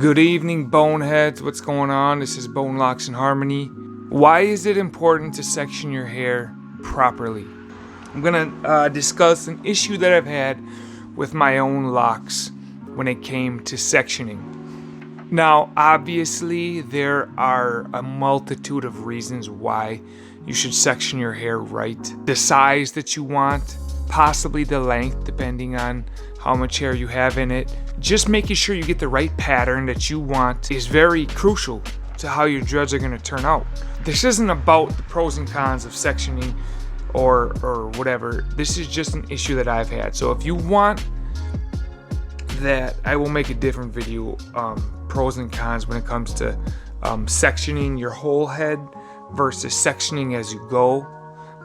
Good evening, boneheads. What's going on? This is Locks in Harmony. Why is it important to section your hair properly? I'm gonna discuss an issue that I've had with my own locks when it came to sectioning. Now, obviously, there are a multitude of reasons why you should section your hair right. The size that you want, possibly the length, depending on how much hair you have in it. Just making sure you get the right pattern that you want is very crucial to how your dreads are going to turn out. This isn't about the pros and cons of sectioning or whatever. This is just an issue that I've had. So if you want that, I will make a different video, pros and cons when it comes to sectioning your whole head versus sectioning as you go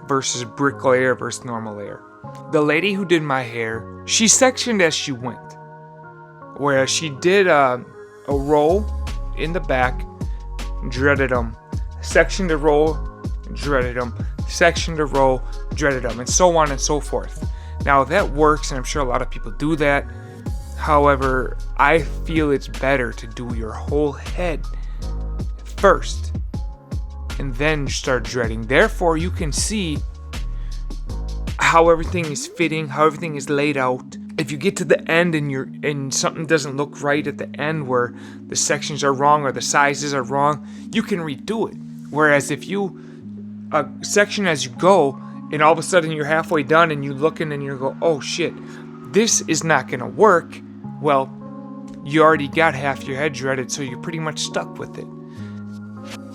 versus brick layer versus normal layer. The lady who did my hair, she sectioned as she went. Whereas she did a roll in the back, dreaded them, sectioned a roll, dreaded them, sectioned a roll, dreaded them, and so on and so forth. Now that works, and I'm sure a lot of people do that. However, I feel it's better to do your whole head first, and then start dreading. Therefore, you can see how everything is fitting, how everything is laid out. If you get to the end and something doesn't look right at the end, where the sections are wrong or the sizes are wrong, you can redo it. Whereas if you section as you go and all of a sudden you're halfway done and you look in and you go, oh shit, this is not gonna work. Well, you already got half your head dreaded, so you're pretty much stuck with it.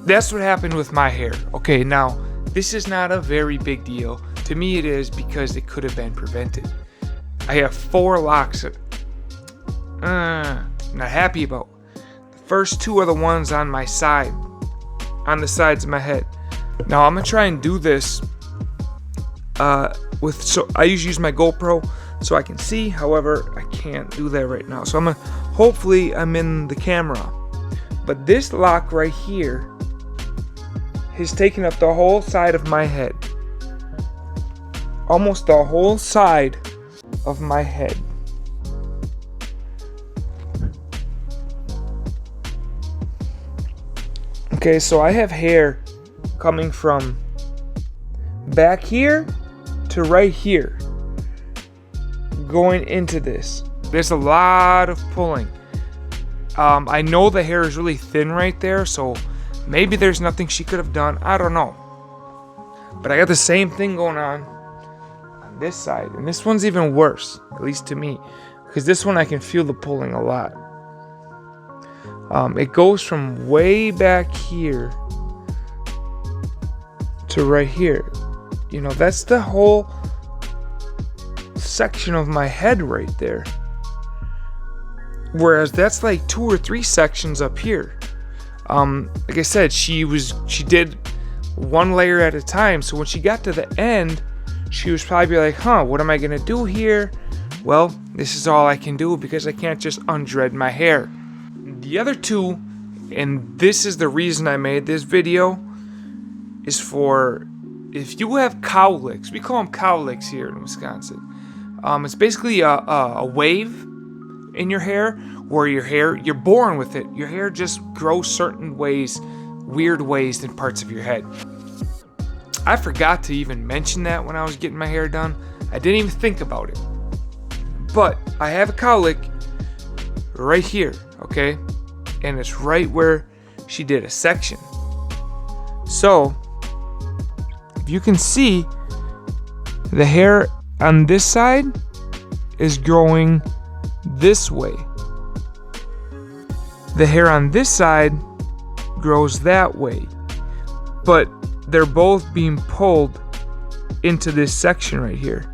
That's what happened with my hair. Okay, now this is not a very big deal. To me it is, because it could have been prevented. I have 4 locks that not happy about. The first 2 are the ones on my side, on the sides of my head. Now I'm gonna try and do this so I usually use my GoPro so I can see. However, I can't do that right now. So hopefully I'm in the camera. But this lock right here has taken up the whole side of my head. Almost the whole side of my head. Okay, so I have hair coming from back here to right here, going into this. There's a lot of pulling. I know the hair is really thin right there, so maybe there's nothing she could have done. I don't know. But I got the same thing going on this side, and this one's even worse, at least to me, because this one I can feel the pulling a lot. It goes from way back here to right here. You know, that's the whole section of my head right there, whereas that's like 2 or 3 sections up here. Like I said, she did one layer at a time, so when she got to the end, she was probably like, what am I gonna do here? Well, this is all I can do, because I can't just undread my hair. The other 2, and this is the reason I made this video, is for if you have cowlicks. We call them cowlicks here in Wisconsin. It's basically a wave in your hair, where you're born with it. Your hair just grows certain ways, weird ways in parts of your head. I forgot to even mention that when I was getting my hair done. I didn't even think about it. But I have a cowlick right here, okay? And it's right where she did a section. So, if you can see, the hair on this side is growing this way. The hair on this side grows that way. But they're both being pulled into this section right here,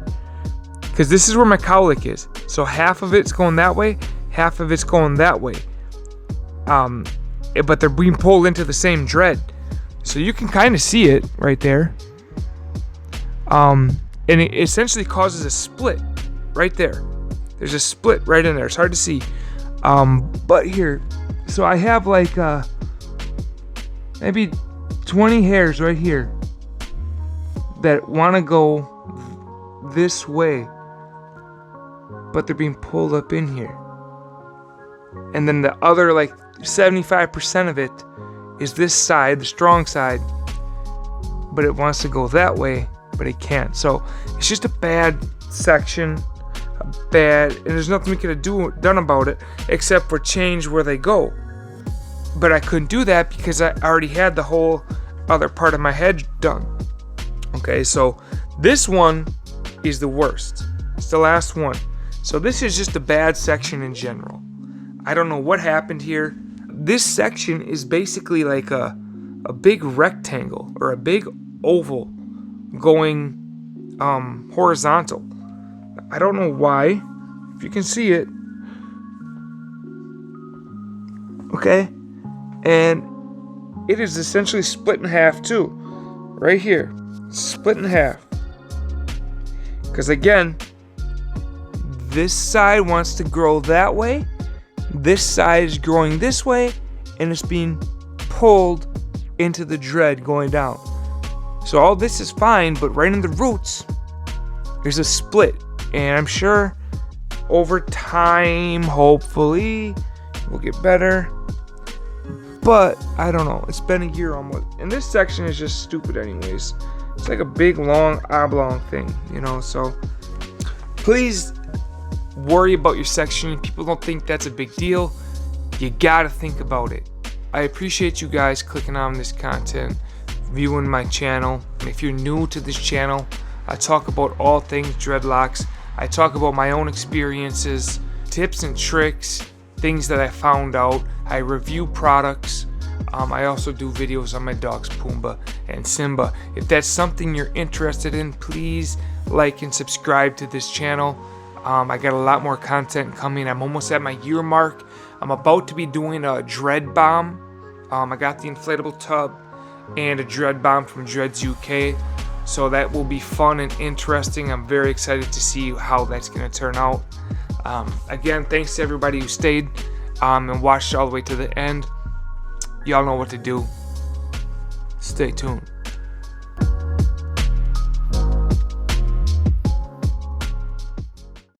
because this is where my cowlick is. So half of it's going that way, half of it's going that way. But they're being pulled into the same dread, so you can kind of see it right there. And it essentially causes a split right there. There's a split right in there. It's hard to see. But here, so I have like maybe 20 hairs right here that want to go this way, but they're being pulled up in here. and then the other like 75% of it is this side, the strong side, but it wants to go that way, but it can't. So it's just a bad section, and there's nothing we could have done about it except for change where they go. But I couldn't do that because I already had the whole other part of my head done. Okay, so this one is the worst. It's the last one. So this is just a bad section in general. I don't know what happened here. This section is basically like a big rectangle or a big oval going horizontal. I don't know why. If you can see it. Okay. And it is essentially split in half too. Right here. Split in half. Because again, this side wants to grow that way. This side is growing this way. And it's being pulled into the dread going down. So all this is fine, but right in the roots, there's a split. And I'm sure over time, hopefully, we'll get better. But I don't know. It's been a year almost. And this section is just stupid anyways. It's like a big, long, oblong thing, you know. So please worry about your section. People don't think that's a big deal. You gotta think about it. I appreciate you guys clicking on this content, viewing my channel. And if you're new to this channel, I talk about all things dreadlocks. I talk about my own experiences, tips and tricks, things that I found out. I review products. I also do videos on my dogs Pumbaa and Simba. If that's something you're interested in, please like and subscribe to this channel. I got a lot more content coming. I'm almost at my year mark. I'm about to be doing a dread bomb. I got the inflatable tub and a dread bomb from Dreads UK. So that will be fun and interesting. I'm very excited to see how that's going to turn out. Again, thanks to everybody who stayed and watched all the way to the end. Y'all know what to do. Stay tuned.